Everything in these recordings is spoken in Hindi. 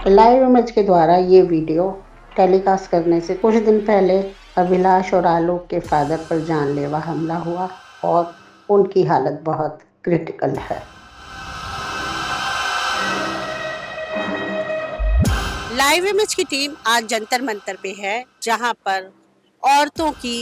लाइव इमेज के द्वारा ये वीडियो टेलीकास्ट करने से कुछ दिन पहले अभिलाष और आलोक के फादर पर जानलेवा हमला हुआ और उनकी हालत बहुत क्रिटिकल है। लाइव इमेज की टीम आज जंतर मंतर पे है, जहां पर औरतों की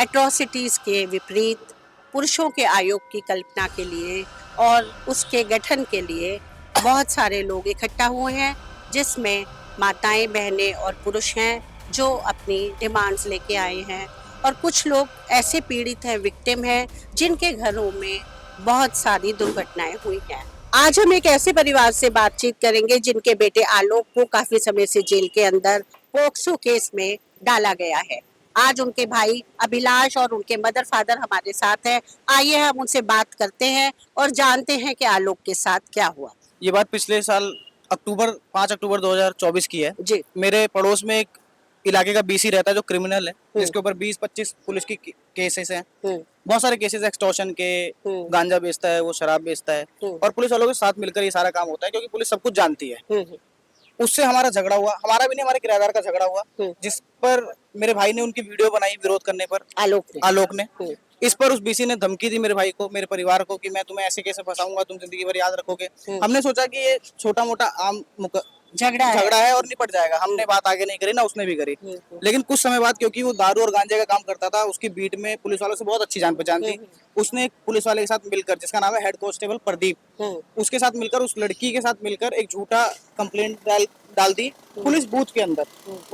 एट्रोसिटीज के विपरीत पुरुषों के आयोग की कल्पना के लिए और उसके गठन के लिए बहुत सारे लोग इकट्ठा हुए हैं, जिसमें माताएं, बहनें और पुरुष हैं जो अपनी डिमांड्स लेके आए हैं। और कुछ लोग ऐसे पीड़ित हैं, विक्टिम हैं, जिनके घरों में बहुत सारी दुर्घटनाएं हुई हैं। आज हम एक ऐसे परिवार से बातचीत करेंगे जिनके बेटे आलोक को काफी समय से जेल के अंदर पोक्सो केस में डाला गया है। आज उनके भाई अभिलाष और उनके मदर फादर हमारे साथ हैं। आइए हम उनसे बात करते हैं और जानते हैं कि आलोक के साथ क्या हुआ। ये बात पिछले साल 5 अक्टूबर 2024 की है जी। मेरे पड़ोस में एक इलाके का बीसी रहता है जो क्रिमिनल है, जिसके ऊपर 20-25 पुलिस की केसेस हैं। बहुत सारे केसेस एक्सटॉर्शन के, गांजा बेचता है, वो शराब बेचता है, और पुलिस वालों के साथ मिलकर ये सारा काम होता है क्योंकि पुलिस सब कुछ जानती है। उससे हमारा झगड़ा हुआ, हमारा भी नहीं, हमारे किराएदार का झगड़ा हुआ, जिस पर मेरे भाई ने उनकी वीडियो बनाई विरोध करने पर। आलोक ने इस पर उस बीसी ने धमकी दी मेरे भाई को, मेरे परिवार को, कि मैं तुम्हें ऐसे कैसे फंसाऊंगा, तुम जिंदगी भर याद रखोगे। हमने सोचा कि ये छोटा मोटा आम झगड़ा है और निपट जाएगा। हमने बात आगे नहीं करी, ना उसने भी करी। लेकिन कुछ समय बाद, क्योंकि वो दारू और गांजे का काम करता था, उसकी बीट में पुलिस वालों से बहुत अच्छी जान पहचान थी। उसने एक पुलिस वाले के साथ मिलकर, जिसका नाम है हेड कांस्टेबल प्रदीप, उसके साथ मिलकर, उस लड़की के साथ मिलकर एक झूठा कंप्लेंट डाल दी पुलिस बूथ के अंदर।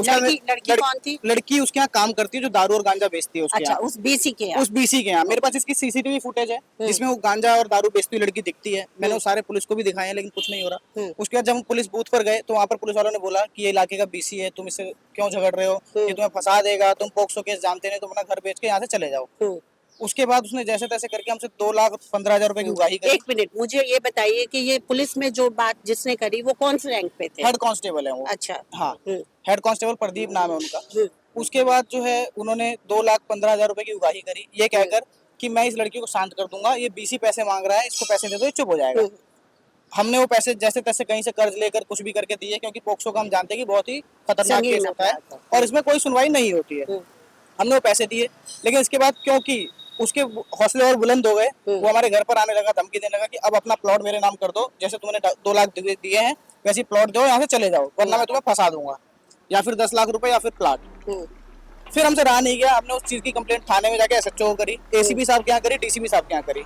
लड़की कौन थी? लड़की उसके यहाँ काम करती है जो दारू और गांजा बेचती है। अच्छा, उस बीसी के यहाँ। मेरे पास इसकी सीसीटीवी फुटेज है जिसमें वो गांजा और दारू बेचती हुई लड़की दिखती है। मैंने वो सारे पुलिस को भी दिखाए हैं, लेकिन कुछ नहीं हो रहा। उसके बाद जब हम पुलिस बूथ पर गए तो वहाँ पर पुलिस वालों ने बोला कि ये इलाके का बीसी है, तुम इससे क्यों झगड़ रहे हो, ये तुम्हें फंसा देगा, तुम पोक्सो केस जानते नहीं, तुम अपना घर बेच के यहाँ से चले जाओ। उसके बाद उसने जैसे तैसे करके हमसे 2,15,000 रुपए की उगाही करी। एक मिनट, मुझे ये बताइए कि ये पुलिस में जो बात जिसने करी वो कौन से रैंक पे थे? हेड कांस्टेबल है वो। अच्छा। हाँ, हेड कांस्टेबल प्रदीप नाम है उनका। उसके बाद जो है उन्होंने 2,15,000 रुपए की उगाही करी, ये कहकर कि मैं इस लड़की को शांत कर दूंगा, ये बीसी पैसे मांग रहा है, इसको पैसे दे दो, ये चुप हो जाएगा। हमने वो पैसे जैसे तैसे कहीं से कर्ज लेकर कुछ भी करके दिए, क्योंकि पोक्सो का हम जानते हैं कि बहुत ही खतरनाक केस होता है और इसमें कोई सुनवाई नहीं होती है। हमने वो पैसे दिए, लेकिन इसके बाद क्योंकि उसके हौसले और बुलंद हो गए, वो हमारे घर पर आने लगा, धमकी देने लगा कि अब अपना प्लॉट मेरे नाम कर दो, जैसे तुमने 2 लाख दिए हैं वैसे प्लॉट दो, यहाँ से चले जाओ, वरना मैं तुम्हें फंसा दूंगा, या फिर 10 लाख रुपए या फिर प्लॉट। फिर हमसे रहा नहीं गया, हमने उस चीज की कंप्लेंट थाने में जाके एसएचओ को करी, एसीपी साहब के यहाँ करी, डीसीपी साहब के यहाँ करी।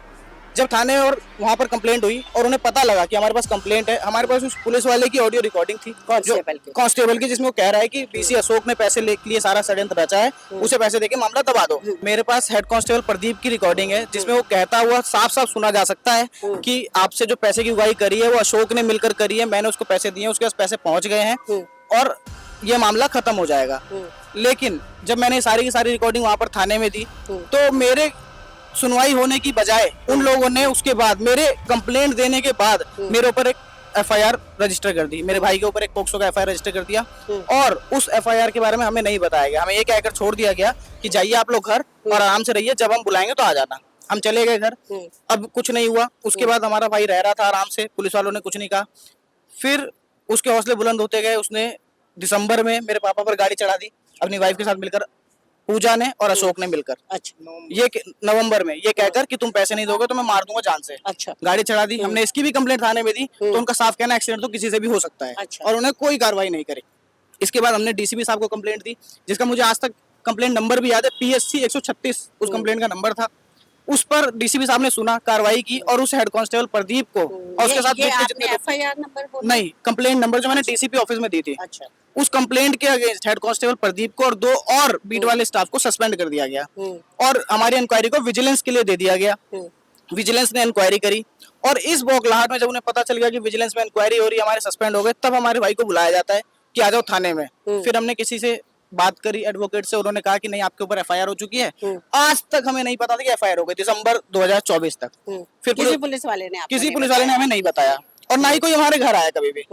जब थाने और वहाँ पर कंप्लेंट हुई और उन्हें पता लगा कि हमारे पास कंप्लेंट है, हमारे पास उस पुलिस वाले की ऑडियो रिकॉर्डिंग थी, कांस्टेबल की, जिसमें वो कह रहा है कि बीसी अशोक ने पैसे ले लिए, सारा षड्यंत्र रचा है, उसे पैसे देके मामला दबा दो। मेरे पास हेड कांस्टेबल प्रदीप की रिकॉर्डिंग है, जिसमें वो कहता हुआ साफ साफ सुना जा सकता है कि आपसे जो पैसे की उगाही करी है वो अशोक ने मिलकर करी है, मैंने उसको पैसे दिए, उसके पास पैसे पहुंच गए हैं और ये मामला खत्म हो जाएगा। लेकिन जब मैंने सारी की सारी रिकॉर्डिंग वहां पर थाने में दी, तो मेरे सुनवाई होने की बजाय उन लोगों ने उसके बाद, मेरे कंप्लेंट देने के बाद, मेरे ऊपर एक एफआईआर रजिस्टर कर दी, मेरे भाई के ऊपर एक पोक्सो का एफआईआर रजिस्टर कर दिया। और उस एफआईआर के बारे में हमें नहीं बताया गया, हमें ये कहकर छोड़ दिया गया कि जाइए आप लोग घर और आराम से रहिए, जब हम बुलाएंगे तो आ जाना। हम चले गए घर, अब कुछ नहीं हुआ। उसके बाद हमारा भाई रह रहा था आराम से, पुलिस वालों ने कुछ नहीं कहा। फिर उसके हौसले बुलंद होते गए, उसने दिसंबर में मेरे पापा पर गाड़ी चढ़ा दी अपनी वाइफ के साथ मिलकर, पूजा ने और अशोक ने मिलकर। अच्छा। ये नवंबर में ये कहकर कि तुम पैसे नहीं दोगे तो मैं मार दूंगा जान से। अच्छा। गाड़ी चढ़ा दी। हमने इसकी भी कंप्लेंट थाने में दी, तो उनका साफ कहना एक्सीडेंट तो किसी से भी हो सकता है। अच्छा। और उन्हें कोई कार्रवाई नहीं करी। इसके बाद हमने डीसीपी साहब को कंप्लेंट दी, जिसका मुझे आज तक कंप्लेंट नंबर भी याद है, PSC 136 उस कंप्लेंट का नंबर था। उस पर डीसीपी साहब ने सुना, कार्रवाई की और उस हेड कांस्टेबल प्रदीप को और उसके साथ जितने एफआईआर नंबर नहीं, कंप्लेंट नंबर जो मैंने डीसीपी ऑफिस में दी थी। अच्छा। उस कंप्लेंट के अगेंस्ट हेड कांस्टेबल प्रदीप को और 2 और बीट वाले स्टाफ को सस्पेंड कर दिया गया और हमारी इंक्वायरी को विजिलेंस के लिए दे दिया गया। विजिलेंस ने इंक्वायरी करी और इस बौखलाहट में जब उन्हें पता चल गया कि विजिलेंस में इंक्वायरी हो रही है, हमारे सस्पेंड हो गए, तब हमारे भाई को बुलाया जाता है कि आ जाओ थाने में। फिर हमने किसी से बात करी, एडवोकेट से, उन्होंने कहा कि नहीं आपके ऊपर एफआईआर हो चुकी है। आज तक हमें नहीं पता था कि एफआईआर हो गई, दिसंबर 2024 तक। फिर किसी पुलिस वाले ने हमें नहीं बताया और ना ही कोई हमारे घर आया कभी भी।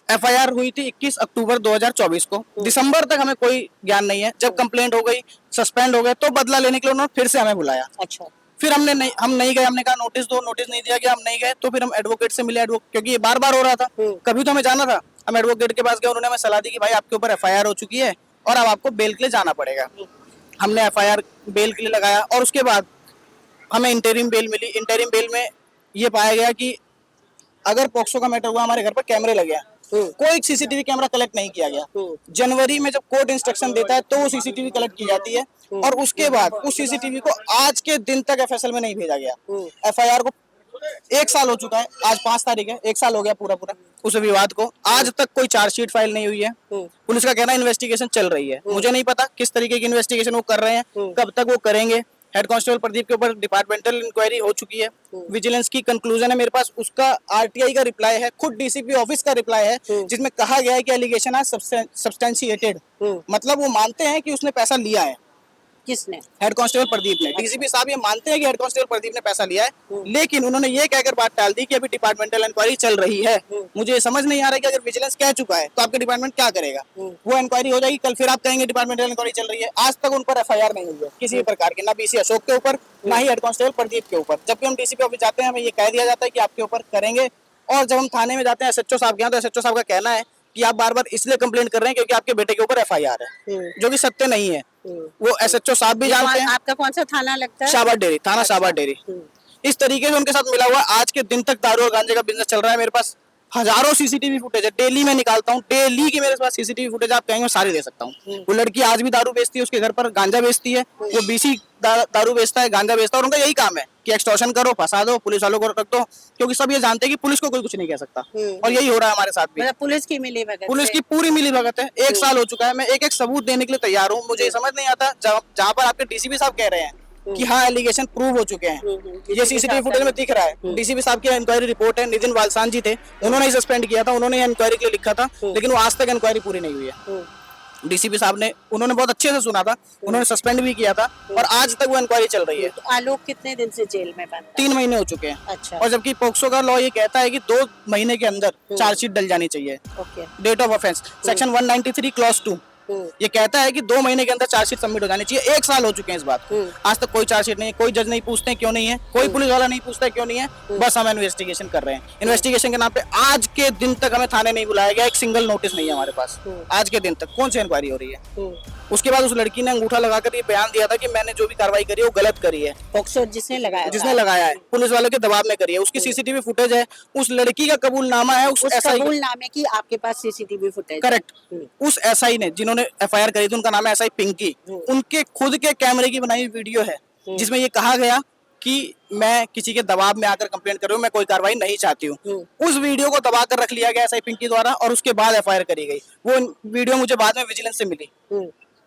एफआईआर हुई थी 21 अक्टूबर 2024 को। दिसंबर तक हमें कोई ज्ञान नहीं है। जब कंप्लेंट हो गई, सस्पेंड हो गए, तो बदला लेने के लिए उन्होंने फिर से हमें बुलाया। अच्छा। फिर हम नहीं गए, हमने कहा नोटिस दो, नोटिस नहीं दिया गया, हम नहीं गए। तो फिर हम एडवोकेट से मिले, क्योंकि ये बार बार हो रहा था, कभी तो हमें जाना था। हम एडवोकेट के पास गए, उन्होंने हमें सलाह दी कि भाई आपके ऊपर FIR हो चुकी है और अब आपको बेल के लिए जाना पड़ेगा। हमने FIR बेल के लिए लगाया और उसके बाद हमें इंटरिम बेल मिली। इंटरिम बेल में ये पाया गया कि अगर पॉक्सो का मैटर हुआ, हमारे घर पर कैमरे लगे हैं, कोई CCTV कैमरा कलेक्ट नहीं किया गया। जनवरी में जब कोर्ट इंस्ट्रक्शन देता है तो वो CCTV कलेक्ट की जाती है और उसके बाद उस CCTV को आज के दिन तक FSL में नहीं भेजा गया। FIR को 1 साल हो चुका है, आज 5 तारीख है, 1 साल हो गया पूरा उस विवाद को। आज तक कोई चार्जशीट फाइल नहीं हुई है। पुलिस का कहना है इन्वेस्टिगेशन चल रही है। मुझे नहीं पता किस तरीके की इन्वेस्टिगेशन वो कर रहे हैं, कब तक वो करेंगे। हेड कांस्टेबल प्रदीप के ऊपर डिपार्टमेंटल इंक्वायरी हो चुकी है, विजिलेंस की कंक्लूजन है मेरे पास, उसका RTI का रिप्लाई है, खुद DCP ऑफिस का रिप्लाई है, जिसमें कहा गया है कि एलिगेशन है सब्सटेंशिएटेड, मतलब वो मानते हैं कि उसने पैसा लिया है। किसने? हेड कांस्टेबल प्रदीप ने। DCP साहब ये मानते हैं कि हेड कांस्टेबल प्रदीप ने पैसा लिया है, लेकिन उन्होंने ये कहकर बात टाल दी कि अभी डिपार्टमेंटल इंक्वायरी चल रही है। मुझे समझ नहीं आ रहा है कि अगर विजिलेंस कह चुका है तो आपका डिपार्टमेंट क्या करेगा। वो इंक्वायरी हो जाएगी, कल फिर आप कहेंगे डिपार्टमेंटल इंक्वायरी चल रही है। आज तक उन पर FIR नहीं हुई है किसी भी प्रकार की, ना BC अशोक के ऊपर, ना ही हेड कांस्टेबल प्रदीप के ऊपर। जबकि हम DCP ऑफिस जाते हैं, हमें ये कह दिया जाता है कि आपके ऊपर करेंगे। और जब हम थाने में जाते हैं SHO साहब के यहाँ, तो SHO साहब का कहना है कि आप बार बार इसलिए कंप्लेंट कर रहे हैं क्योंकि आपके बेटे के ऊपर FIR है, जो कि सत्य नहीं है। वो SHO साहब भी जानते हैं। आपका कौन सा थाना लगता है? शाहबाद डेयरी थाना, शाहबाद डेयरी। इस तरीके से उनके साथ मिला हुआ आज के दिन तक दारू और गांजे का बिजनेस चल रहा है। मेरे पास हजारों CCTV फुटेज है, डेली मैं निकालता हूँ, डेली की मेरे पास CCTV फुटेज आप कहेंगे मैं सारी दे सकता हूँ। वो लड़की आज भी दारू बेचती है, उसके घर पर गांजा बेचती है, वो BC दारू बेचता है, गांजा बेचता है, और उनका यही काम है कि एक्सटॉर्शन करो, फंसा दो, पुलिस वालों को रख दो, क्योंकि सब ये जानते हैं कि पुलिस को कोई कुछ नहीं कह सकता। और यही हो रहा है हमारे साथ भी। पुलिस की मिलीभगत, पुलिस की पूरी मिलीभगत है। 1 साल हो चुका है, मैं एक एक सबूत देने के लिए तैयार हूँ। मुझे समझ नहीं आता, जहाँ पर आपके DCP साहब कह रहे हैं कि हाँ एलिगेशन प्रूव हो चुके हैं, ये CCTV फुटेज में दिख रहा है। DCP साहब की इंक्वायरी रिपोर्ट है, नितिन वालसान जी थे, उन्होंने ही सस्पेंड किया था, उन्होंने इंक्वायरी के लिए लिखा था, लेकिन वो आज तक इंक्वायरी पूरी नहीं हुई है। DCP साहब ने, उन्होंने बहुत अच्छे से सुना था, उन्होंने सस्पेंड भी किया था, और आज तक वो इंक्वायरी चल रही है। तो आलोक कितने दिन से जेल में बंद है? 3 महीने हो चुके हैं। अच्छा। और जबकि पोक्सो का लॉ ये कहता है कि 2 महीने के अंदर चार्जशीट डल जानी चाहिए। Okay. Date of offence section 193 clause 2 ये कहता है कि 2 महीने के अंदर चार्जशीट सबमिट हो जानी चाहिए। 1 साल हो चुके हैं इस बात को, आज तक कोई चार्जशीट नहीं है। कोई जज नहीं पूछते क्यों नहीं है, कोई पुलिस वाला नहीं पूछता क्यों नहीं है, बस हम इन्वेस्टिगेशन कर रहे हैं। इन्वेस्टिगेशन के नाम पे आज के दिन तक हमें थाने नहीं बुलाया गया, एक सिंगल नोटिस नहीं है हमारे पास। आज के दिन तक कौन सी इंक्वायरी हो रही है? उसके बाद उस लड़की ने अंगूठा लगाकर ये बयान दिया था कि मैंने जो भी कार्रवाई करी है वो गलत करी है। पॉक्सो जिसने लगाया है, पुलिस वालों के दबाव में करी है। उसकी CCTV फुटेज है, उस लड़की का कबूलनामा है, उस कबूलनामे की आपके पास CCTV फुटेज? करेक्ट। उस SI ने, जिन्होंने FIR करी थी, उनका नाम है SI पिंकी, उनके खुद के कैमरे की बनाई वीडियो है जिसमें ये कहा गया कि मैं किसी के दबाव में आकर कंप्लेंट कर रही हूँ, मैं कोई कार्रवाई नहीं चाहती हूँ। उस वीडियो को दबा कर रख लिया गया SI पिंकी द्वारा, और उसके बाद FIR करी गई। वो वीडियो मुझे बाद में विजिलेंस से मिली,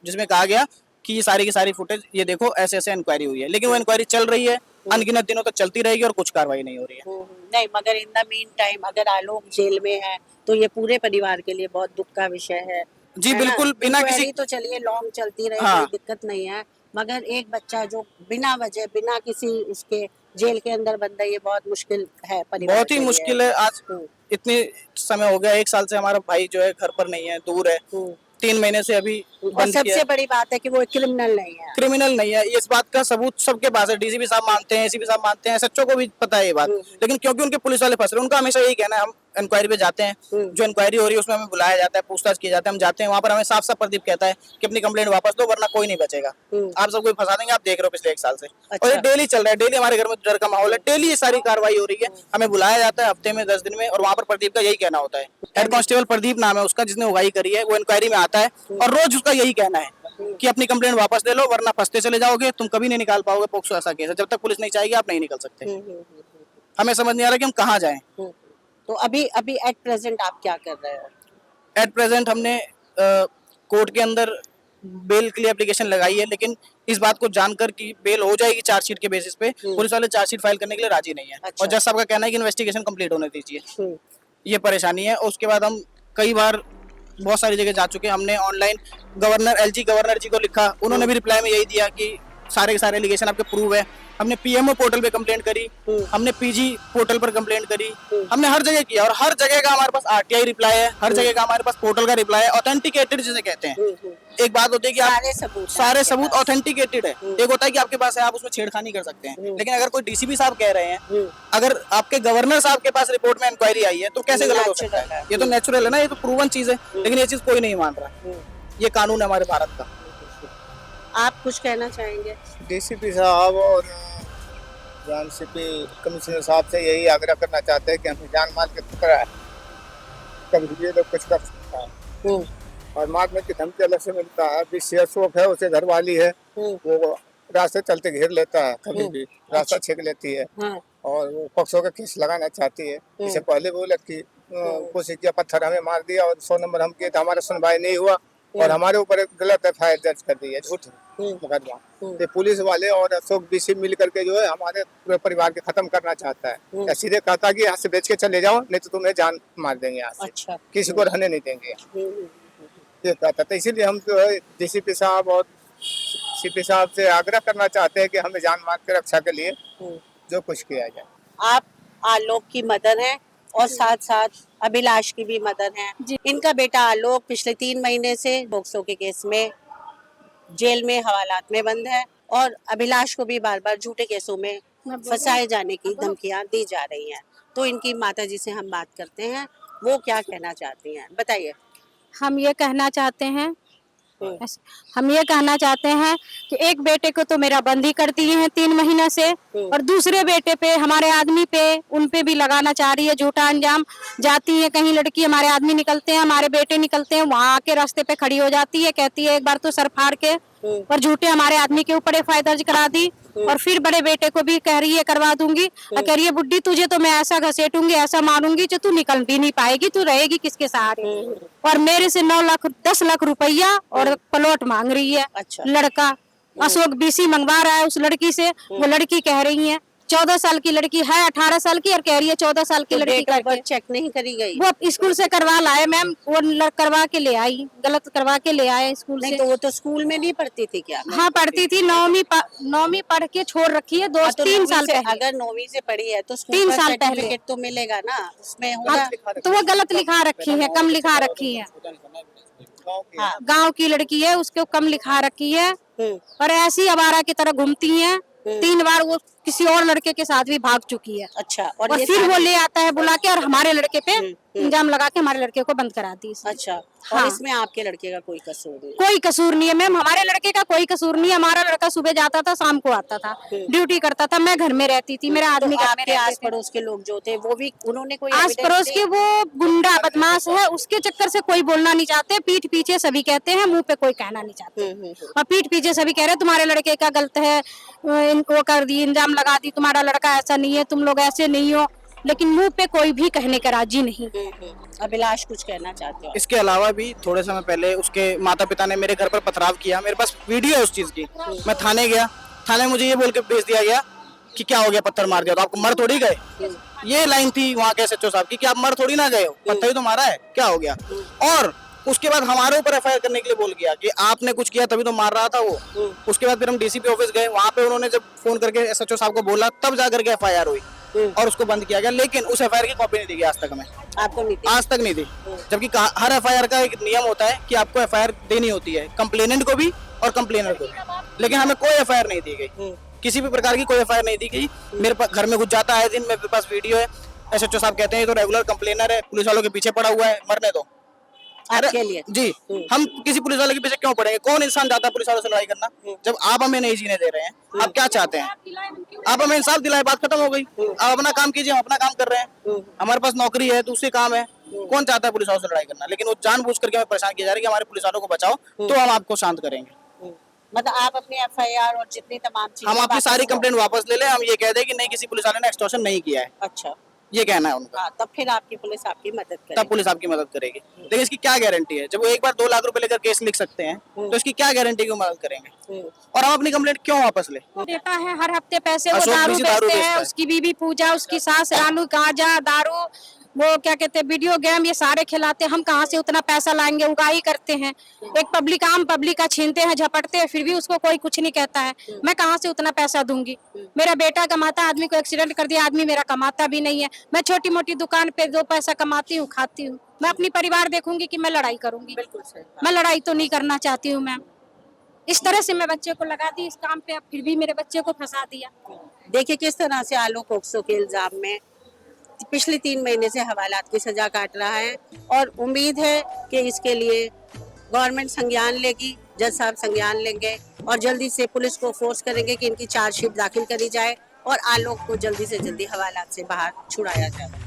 जिसमें कहा गया कि ये सारी की सारी फुटेज, ये देखो ऐसे ऐसे इंक्वायरी हुई है, लेकिन वो इंक्वायरी चल रही है, अनगिनत दिनों तक चलती रहेगी और कुछ कार्रवाई नहीं हो रही है। नहीं, मगर इन द मीन टाइम अगर आलोक जेल में है तो ये पूरे परिवार के लिए बहुत दुख का विषय है। जी बिल्कुल, बिना किसी, तो चलिए लॉन्ग चलती रहे, हाँ, कोई दिक्कत नहीं है, मगर एक बच्चा जो बिना वजह, बिना किसी उसके जेल के अंदर बंद है, ये बहुत मुश्किल है परिवार, बहुत ही मुश्किल है। आज इतने समय हो गया, 1 साल से हमारा भाई जो है घर पर नहीं है, दूर है, 3 महीने से अभी और सबसे बड़ी बात है कि वो क्रिमिनल नहीं है। क्रिमिनल नहीं है, इस बात का सबूत सबके पास है। DCP साहब मानते हैं, ACP साहब मानते हैं, SHO को भी पता है ये बात, लेकिन क्योंकि उनके पुलिस वाले फंस रहे, उनका हमेशा यही कहना है, हम इंक्वायरी पे जाते हैं, जो इंक्वायरी हो रही है उसमें हमें बुलाया जाता है, पूछताछ की जाती है, हम जाते हैं वहाँ पर, हमें साफ साफ प्रदीप कहता है कि अपनी कंप्लेंट वापस दो वरना कोई नहीं बचेगा, आप सबको फंसा देंगे। आप देख रहे हो पिछले 1 साल से। और ये डेली चल रहा है, डेली हमारे घर में डर का माहौल है, डेली ये सारी कार्रवाई हो रही है, हमें बुलाया जाता है हफ्ते में 10 दिन में, और वहाँ पर प्रदीप का यही कहना होता है। हेड कांस्टेबल प्रदीप नाम है उसका, जिसने उगाही करी है, वो इंक्वायरी में आता है और रोज उसका यही कहना है कि अपनी कंप्लेंट वापस दे लो वरना फंसते चले जाओगे, तुम कभी नहीं निकाल पाओगे पोक्सो ऐसा केस है, जब तक पुलिस नहीं चाहेगी आप नहीं निकल सकते। हमें समझ नहीं आ रहा कि हम कहाँ जाएं। तो अभी एट प्रेजेंट आप क्या कर रहे हो? एट प्रेजेंट हमने कोर्ट के अंदर बेल के लिए एप्लीकेशन लगाई है, लेकिन इस बात को जानकर कि बेल हो जाएगी चार्जशीट के बेसिस पे, पुलिस वाले चार्जशीट फाइल करने के लिए राजी नहीं है। और जज साहब का कहना है कि इन्वेस्टिगेशन कंप्लीट होने दीजिए, ये परेशानी है। और उसके बाद हम कई बार बहुत सारी जगह जा चुके हैं, हमने ऑनलाइन गवर्नर LG गवर्नर जी को लिखा, उन्होंने भी रिप्लाई में यही दिया कि सारे के सारे एलिगेशन आपके प्रूव है। हमने पीएमओ पोर्टल पे कंप्लेंट करी, हमने पीजी पोर्टल पर कंप्लेंट करी, हमने हर जगह किया और हर जगह का हमारे पास आरटीआई रिप्लाई है, हर जगह का हमारे पास पोर्टल का रिप्लाई है, ऑथेंटिकेटेड जिसे कहते हैं। एक बात होती है कि आप सारे सबूत ऑथेंटिकेटेड है, एक होता है कि आपके पास है आप उसमें छेड़खानी कर सकते हैं, लेकिन अगर कोई डीसीपी साहब कह रहे हैं, अगर आपके गवर्नर साहब के पास रिपोर्ट में इंक्वायरी आई है तो कैसे गलत हो सकता है? ये तो नेचुरल है ना, ये तो प्रूवन चीज है, लेकिन ये चीज कोई नहीं मान रहा। ये कानून है हमारे भारत का। आप कुछ कहना चाहेंगे? डीसीपी साहब और जान सीपी कमिश्नर साहब से यही आग्रह करना चाहते हैं कि हमें जान माल के खतरा है, कभी ये लोग कुछ कर सकता है और मारने की धमकी अलग से मिलता है। अभी सीएसओ है, उसे घर वाली है, वो रास्ते चलते घेर लेता है, कभी भी रास्ता छीन लेती है और वो पक्षों का केस लगाना चाहती है। इससे पहले बोले कि कोशिश किया, पत्थर हमें मार दिया और 100 नंबर हम किए तो हमारा सुनवाई नहीं हुआ और हमारे ऊपर एक गलत एफआईआर दर्ज कर दी है, झूठ मुकदमा। तो पुलिस वाले और अशोक बीसी मिल करके जो है हमारे पूरे परिवार के खत्म करना चाहता है। या सीधे कहता कि यहाँ से बेच के चले जाओ, नहीं तो तुम्हें जान मार देंगे यहाँ से। अच्छा। किसी को रहने नहीं देंगे, ये कहता। तो इसीलिए हम जो है डीसीपी साहब और सीपी साहब से आग्रह करना चाहते हैं कि हमें जान माल की रक्षा के लिए जो कुछ किया जाए। आप आलोक की मदर हैं और साथ साथ अभिलाष की भी मदर हैं। इनका बेटा आलोक पिछले 3 महीने से पोक्सो के केस में जेल में हवालात में बंद है और अभिलाष को भी बार बार झूठे केसों में फंसाए जाने की धमकियां दी जा रही हैं। तो इनकी माता जी से हम बात करते हैं, वो क्या कहना चाहती हैं, बताइए। हम ये कहना चाहते हैं कि एक बेटे को तो मेरा बंदी कर दिए हैं 3 महीने से और दूसरे बेटे पे, हमारे आदमी पे, उन पे भी लगाना चाह रही है झूठा अंजाम। जाती है कहीं लड़की, हमारे आदमी निकलते हैं, हमारे बेटे निकलते हैं, वहाँ आके रास्ते पे खड़ी हो जाती है, कहती है एक बार तो सर फाड़ के और झूठे हमारे आदमी के ऊपर एफआईआर दर्ज करा दी और फिर बड़े बेटे को भी कह रही है करवा दूंगी और कह रही है बुड्ढी तुझे तो मैं ऐसा घसेटूंगी, ऐसा मारूंगी जो तू निकल भी नहीं पाएगी, तू रहेगी किसके सहारे। और मेरे से 10 लाख रुपया और प्लॉट मांग रही है। अच्छा। लड़का अशोक बीसी मंगवा रहा है उस लड़की से, वो लड़की कह रही है 14 साल की लड़की है, 18 साल की और कह रही है 14 साल की लड़की करके। चेक नहीं करी गई? वो स्कूल से करवा लाए मैम, वो करवा के ले आई, गलत करवा के ले आए स्कूल से। तो वो तो स्कूल में नहीं पढ़ती थी क्या? हाँ पढ़ती थी, 9वीं पढ़ के छोड़ रखी है, 2-3 साल पहले। अगर 9वीं से पढ़ी है तो 3 साल पहले तो मिलेगा ना उसमें होगा। तो वो गलत लिखा रखी है, कम लिखा रखी है। गांव की लड़की है, उसको कम लिखा रखी है और ऐसी आवारा की तरह घूमती है। 3 बार वो किसी और लड़के के साथ भी भाग चुकी है। अच्छा। और फिर वो ले आता है बुला के और हमारे लड़के पे इंजाम लगा के हमारे लड़के को बंद करा दी। अच्छा। हाँ। और इसमें आपके लड़के का कोई कसूर नहीं? कोई कसूर नहीं है मैम, हमारे लड़के का कोई कसूर नहीं है। हमारा लड़का सुबह जाता था, शाम को आता था, ड्यूटी करता था, मैं घर में रहती थी, मेरा आदमी घर में आपके आस पड़ोस के लोग जो थे वो भी, उन्होंने कोई आस पड़ोस के, वो गुंडा बदमाश है, उसके चक्कर से कोई बोलना नहीं चाहते। पीठ पीछे सभी कहते हैं, मुंह पे कोई कहना नहीं चाहते। और पीठ पीछे सभी कह रहे तुम्हारे लड़के का गलत है, इनको कर दी, इंजाम लगा दी, तुम्हारा लड़का ऐसा नहीं है, तुम लोग ऐसे नहीं हो, लेकिन मुंह पे कोई भी कहने का राजी नहीं। अभिलाष कुछ कहना चाहते हो? इसके अलावा भी थोड़े समय पहले उसके माता पिता ने मेरे घर पर पथराव किया, मेरे पास वीडियो है उस चीज की। मैं थाने गया, थाने मुझे ये बोल के भेज दिया गया कि क्या हो गया, पत्थर मार दिया तो आपको मर थोड़ी गए। ये लाइन थी वहाँ के एसएचओ साहब की कि आप मर थोड़ी ना गए हो, पत्थर ही तो मारा है, क्या हो गया। और उसके बाद हमारे ऊपर एफआईआर करने के लिए बोल गया कि आपने कुछ किया तभी तो मार रहा था वो। उसके बाद फिर हम डीसीपी ऑफिस गए, वहाँ पे उन्होंने जब फोन करके एसएचओ साहब को बोला तब जाकर के एफआईआर हुई और उसको बंद किया गया। लेकिन उस एफआईआर की कॉपी नहीं दी गई आज तक हमें। आपको नहीं दी? आज तक नहीं दी, जबकि हर एफआईआर का एक नियम होता है कि आपको एफआईआर देनी होती है, कंप्लेनेंट को भी और कंप्लेनर को भी। लेकिन हमें कोई एफआईआर नहीं दी गई, किसी भी प्रकार की कोई एफआईआर नहीं दी गई। मेरे पास घर में घुस जाता है दिन, मेरे पास वीडियो है। एसएचओ साहब कहते हैं ये तो रेगुलर कंप्लेनर है, पुलिस वालों के पीछे पड़ा हुआ है, मरने दो। आपके लिए? जी, हम किसी पुलिस वाले के पीछे क्यों पड़ेंगे? कौन इंसान जाता है पुलिस वालों से लड़ाई करना जब आप हमें नहीं जीने दे रहे हैं? आप क्या चाहते हैं? आप हमें इंसाफ दिलाए, बात खत्म हो गई। आप अपना काम कीजिए, हम अपना काम कर रहे हैं, हमारे पास नौकरी है, दूसरी काम है। कौन चाहता है पुलिस वालों से लड़ाई करना? लेकिन वो जानबूझ करके हमें परेशान किया जा रहा है कि हमारे पुलिस वालों को बचाओ तो हम आपको शांत करेंगे। मतलब आप अपनी एफआईआर और जितनी तमाम चीजें हम अपनी सारी कंप्लेंट वापस ले लें, हम ये कह दें कि नहीं किसी पुलिस वाले ने एक्सटॉर्शन नहीं किया है। अच्छा, ये कहना है उनका। तब फिर आपकी पुलिस आपकी मदद करेगी। तब पुलिस आपकी मदद करेगी। लेकिन इसकी क्या गारंटी है? जब वो एक बार 2 लाख रुपए लेकर केस लिख सकते हैं तो इसकी क्या गारंटी की वो मदद करेंगे? और हम अपनी कंप्लेंट क्यों वापस ले? देता है हर हफ्ते पैसे, वो अशोक दारू बीसी दारू बेचते बेचता हैं, है। उसकी बीवी पूजा, उसकी सास रानू, गांजा, दारू, वो क्या कहते हैं वीडियो गेम ये सारे खिलाते हैं, हम कहाँ से उतना पैसा लाएंगे, उगाही करते हैं, एक पब्लिक आम पब्लिक का छीनते हैं, झपटते हैं, फिर भी उसको कोई कुछ नहीं कहता है। मैं कहाँ से उतना पैसा दूंगी? मेरा बेटा कमाता, आदमी को एक्सीडेंट कर दिया, आदमी मेरा कमाता भी नहीं है। मैं छोटी मोटी दुकान पे 2 पैसा कमाती हूँ, खाती हूँ। मैं अपनी परिवार देखूंगी कि मैं लड़ाई करूंगी? बिल्कुल सही। मैं लड़ाई तो नहीं करना चाहती हूँ मैम। इस तरह से मैं बच्चे को लगा दी इस काम पे, अब फिर भी मेरे बच्चे को फंसा दिया। देखिए किस तरह से आलोक पोक्सो के इल्जाम में पिछले 3 महीने से हवालात की सजा काट रहा है और उम्मीद है कि इसके लिए गवर्नमेंट संज्ञान लेगी, जज साहब संज्ञान लेंगे और जल्दी से पुलिस को फोर्स करेंगे कि इनकी चार्जशीट दाखिल करी जाए और आलोक को जल्दी से जल्दी हवालात से बाहर छुड़ाया जाए।